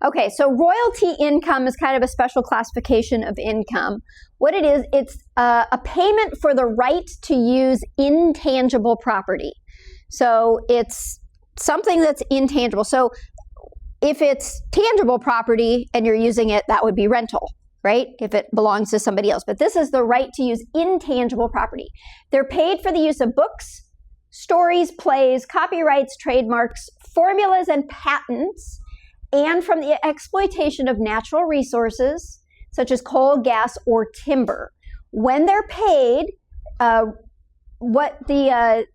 Okay, so royalty income is kind of a special classification of income. What it is, it's a payment for the right to use intangible property. So it's something that's intangible. So if it's tangible property and you're using it, that would be rental, right? If it belongs to somebody else. But this is the right to use intangible property. They're paid for the use of books, stories, plays, copyrights, trademarks, formulas, and patents, and from the exploitation of natural resources, such as coal, gas, or timber. When they're paid, what the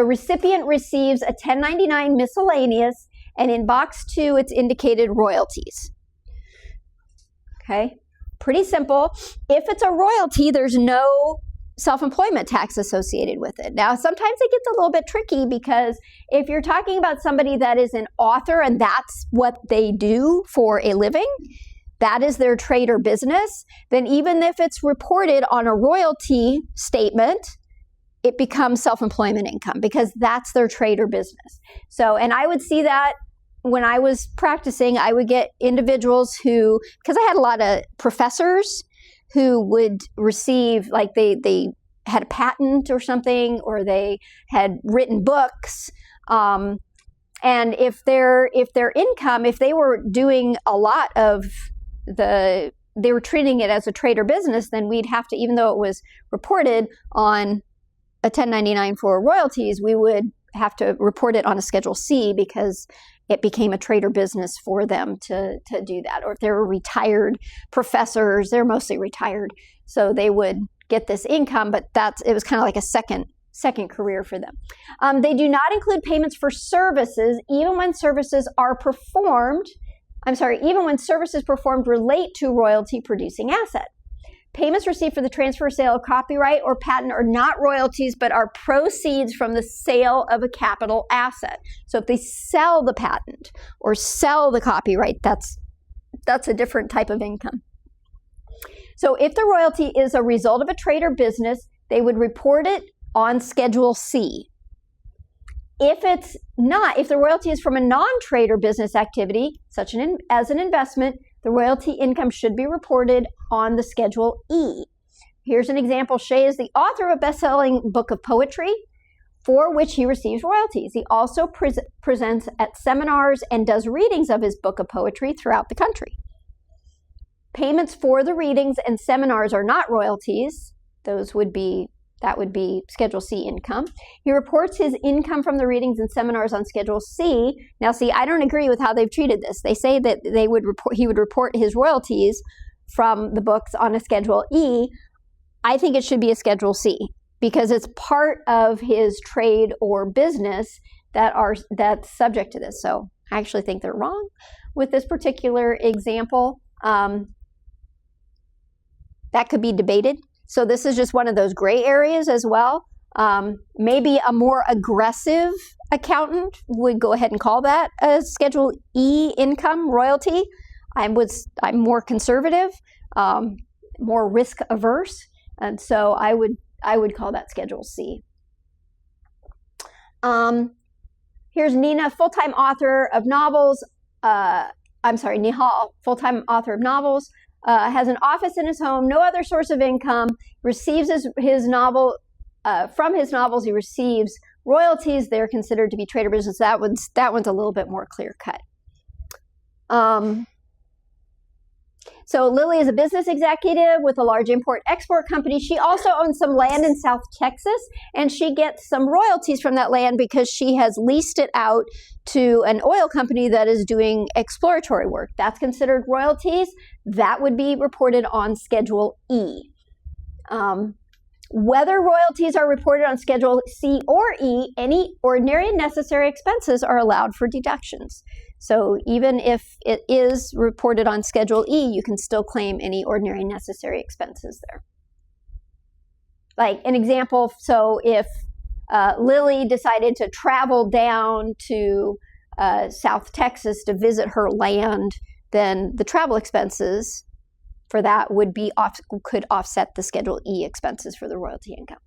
recipient receives a 1099 miscellaneous, and in box 2, it's indicated royalties. Okay, pretty simple. If it's a royalty, there's no self-employment tax associated with it. Now, sometimes it gets a little bit tricky because if you're talking about somebody that is an author and that's what they do for a living, that is their trade or business, then even if it's reported on a royalty statement, it becomes self-employment income because that's their trade or business. So, and I would see that when I was practicing, I would get individuals who, because I had a lot of professors who would receive, like they had a patent or something, or they had written books. And if their income, if they were doing a lot of they were treating it as a trade or business, then we'd have to, even though it was reported on a 1099 for royalties, we would have to report it on a Schedule C because it became a trade or business for them to do that. Or if they were retired professors, they're mostly retired, so they would get this income, but it was kind of like a second career for them. They do not include payments for services, even when services performed relate to royalty producing asset. Payments received for the transfer or sale of copyright or patent are not royalties, but are proceeds from the sale of a capital asset. So if they sell the patent or sell the copyright, that's a different type of income. So if the royalty is a result of a trade or business, they would report it on Schedule C. If it's not, if the royalty is from a non-trade or business activity, such as an investment, the royalty income should be reported on the Schedule E. Here's an example. Shea is the author of a best-selling book of poetry for which he receives royalties. He also presents at seminars and does readings of his book of poetry throughout the country. Payments for the readings and seminars are not royalties. That would be Schedule C income. He reports his income from the readings and seminars on Schedule C. Now, see, I don't agree with how they've treated this. They say that he would report his royalties from the books on a Schedule E. I think it should be a Schedule C because it's part of his trade or business that's subject to this. So I actually think they're wrong with this particular example. That could be debated. So this is just one of those gray areas as well. Maybe a more aggressive accountant would go ahead and call that a Schedule E income royalty. I'm more conservative, more risk averse, and so I would call that Schedule C. Here's Nina, full-time author of novels. Nihal, full-time author of novels. Has an office in his home, no other source of income, receives his novel, from his novels he receives royalties. They're considered to be trade or business. That one's a little bit more clear cut. So Lily is a business executive with a large import-export company. She also owns some land in South Texas, and she gets some royalties from that land because she has leased it out to an oil company that is doing exploratory work. That's considered royalties. That would be reported on Schedule E. Whether royalties are reported on Schedule C or E, any ordinary and necessary expenses are allowed for deductions. So even if it is reported on Schedule E, you can still claim any ordinary and necessary expenses there. Like an example, so if Lily decided to travel down to South Texas to visit her land, then the travel expenses for that could offset the Schedule E expenses for the royalty income.